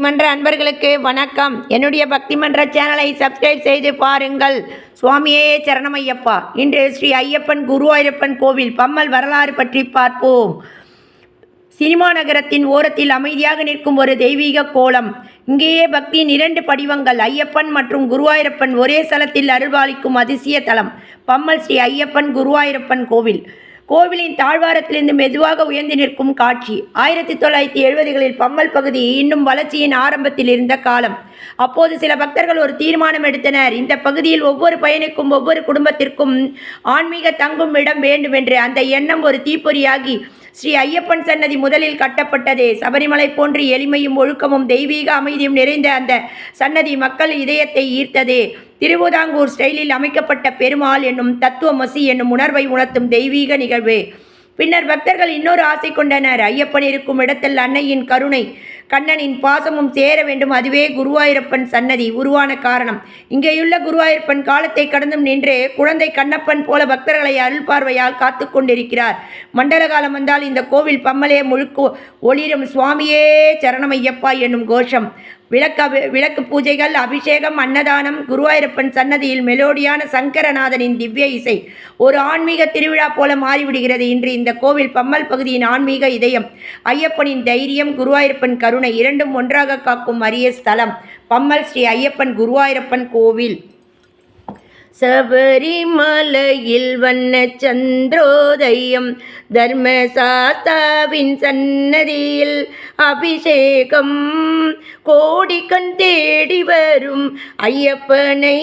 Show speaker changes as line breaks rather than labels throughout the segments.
மன்ற அன்பர்களுக்கு வணக்கம். என்னுடைய பக்தி மன்ற சேனலை சப்ஸ்கிரைப் செய்து பாருங்கள். சுவாமியே சரணமையப்பா. இன்று ஸ்ரீ ஐயப்பன் குருவாயூரப்பன் கோவில் பம்மல் வரலாறு பற்றி பார்ப்போம். சினிமா நகரத்தின் ஓரத்தில் அமைதியாக நிற்கும் ஒரு தெய்வீக கோலம். இங்கேயே பக்தியின் இரண்டு படிவங்கள், ஐயப்பன் மற்றும் குருவாயூரப்பன் ஒரே ஸ்தலத்தில் அருள்பாலிக்கும் அதிசய தலம் பம்மல் ஸ்ரீ ஐயப்பன் குருவாயூரப்பன் கோவில். கோவிலின் தாழ்வாரத்திலிருந்து மெதுவாக உயர்ந்து நிற்கும் காட்சி. 1970களில் பம்மல் பகுதி இன்னும் வளர்ச்சியின் ஆரம்பத்தில் இருந்த காலம். அப்போது சில பக்தர்கள் ஒரு தீர்மானம் எடுத்தனர். இந்த பகுதியில் ஒவ்வொரு பயணிக்கும் ஒவ்வொரு குடும்பத்திற்கும் ஆன்மீக தங்கும் இடம் வேண்டும் என்று. அந்த எண்ணம் ஒரு தீப்பொறியாகி ஸ்ரீ ஐயப்பன் சன்னதி முதலில் கட்டப்பட்டது. சபரிமலை போன்று எளிமையும் ஒழுக்கமும் தெய்வீக அமைதியும் நிறைந்த அந்த சன்னதி மக்கள் இதயத்தை ஈர்த்தது. திருவிதாங்கூர் ஸ்டைலில் அமைக்கப்பட்ட பெருமாள் என்னும் தத்துவமசி என்னும் உணர்வை உணர்த்தும் தெய்வீக நிகழ்வு. பின்னர் பக்தர்கள் இன்னொரு ஆசை கொண்டனர். ஐயப்பன் இருக்கும் இடத்தில் அன்னையின் கருணை, கண்ணனின் பாசமும் சேர வேண்டும். அதுவே குருவாயூரப்பன் சன்னதி உருவான காரணம். இங்கேயுள்ள குருவாயூரப்பன் காலத்தை கடந்தும் நின்று குழந்தை கண்ணப்பன் போல பக்தர்களை அருள் பார்வையால் காத்து கொண்டிருக்கிறார். மண்டல காலம் வந்தால் இந்த கோவில் பம்மலே முழுக்க ஒளிரும் சுவாமியே சரணமையப்பா என்னும் கோஷம். விளக்கு பூஜைகள், அபிஷேகம், அன்னதானம். குருவாயூரப்பன் சன்னதியில் மெலோடியான சங்கரநாதனின் திவ்ய இசை ஒரு ஆன்மீக திருவிழா போல மாறிவிடுகிறது. இன்று இந்த கோவில் பம்மல் பகுதியின் ஆன்மீக இதயம். ஐயப்பனின் தைரியம், குருவாயூரப்பன் கருணை இரண்டும் ஒன்றாக காக்கும் அரிய ஸ்தலம் பம்மல் ஸ்ரீ ஐயப்பன் குருவாயூரப்பன் கோவில். சபரிமலையில் வண்ண சந்திரோதயம், தர்மசாஸ்தாவின் சன்னதியில் அபிஷேகம். கோடிக்கண் தேடி வரும் ஐயப்பனை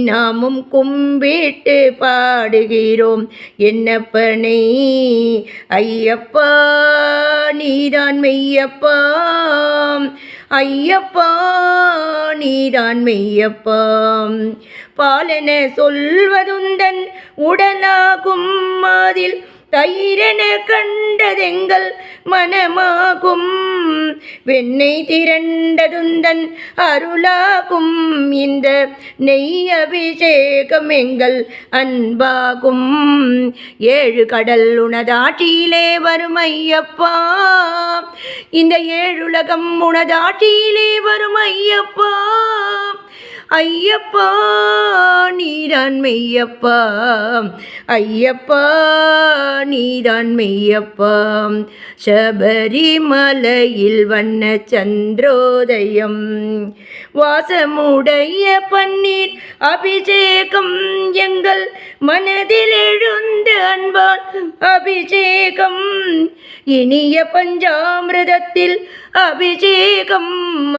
நாமும் கும்பிட்டு பாடுகிறோம். என்னப்பனை ஐயப்பா நீதான் மெய்யப்பா, ஐயப்பா நீதான் மெய்யப்பா. பாலன சொல்வதுந்தன் உடலாகும், அதில் தயிரென கண்டதெங்கள் மனமாகும். வெண்ணெய் திரண்டதுந்தன் அருளாகும், இந்த நெய் அபிஷேகம் எங்கள் அன்பாகும். ஏழு கடல் உனதாட்சியிலே வரும் ஐயப்பா, இந்த ஏழுலகம் உனதாட்சியிலே வரும் ஐயப்பா. ஐயப்பா நீதான் மெய்யப்பா, ஐயப்பா நீதான் மெய்யப்பா. சபரிமலையில் வண்ண சந்திரோதயம், வாசமுடைய பன்னீர் அபிஷேகம் எங்கள் மனதில் எழுந்த அன்பால் அபிஷேகம். இனிய பஞ்சாமிரதத்தில் அபிஷேகம்.